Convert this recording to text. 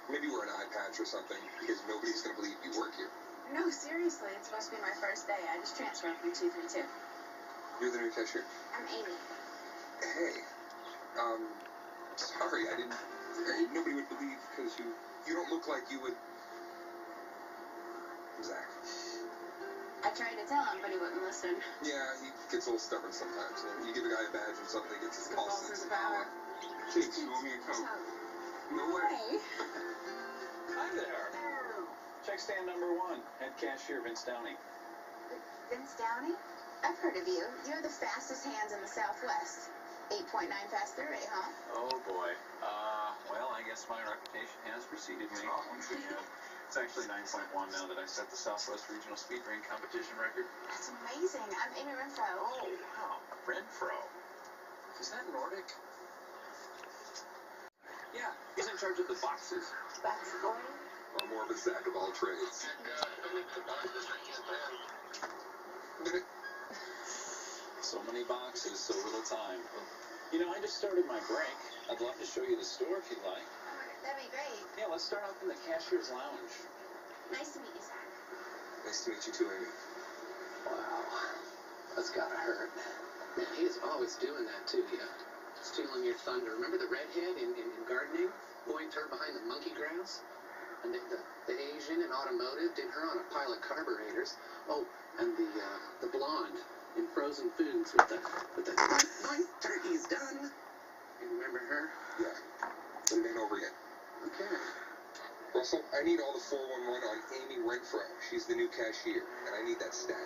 Maybe wear an eye patch or something, because nobody's going to believe you work here. No, seriously, it's supposed to be my first day. I just transferred from 232. You're the new cashier? I'm Amy. Hey. Sorry, I didn't... Nobody would believe, because you don't look like you would... Zach. I tried to tell him, but he wouldn't listen. Yeah, he gets a little stubborn sometimes. You give a guy a badge or something, he gets his pulses of power. Kids, you owe me a Coke. No way. Hi there. Check stand number 1, head cashier Vince Downey. Vince Downey? I've heard of you. You're the fastest hands in the Southwest. 8.9 faster, huh? Oh boy. Well, I guess my reputation has preceded me. It's actually 9.1 now that I set the Southwest Regional Speed Ring competition record. That's amazing. I'm Amy Renfro. Oh, wow. Renfro. Is that Nordic? Yeah, he's in charge of the boxes. Box boy? Or more of a Zach of all trades. So many boxes, so little time. You know, I just started my break. I'd love to show you the store if you'd like. That'd be great. Yeah, let's start off in the cashier's lounge. Nice to meet you, Zach. Nice to meet you too, Amy. Wow. That's gotta hurt. Man, he is always doing that to you. Stealing your thunder. Remember the redhead in gardening? Boy turned behind the monkey grass? And the Asian in automotive did her on a pile of carburetors. Oh, and the blonde in frozen foods with the turkey's done. You remember her? Yeah. Send it over again. Okay. Russell, I need all the 411 on Amy Renfro. She's the new cashier, and I need that stat.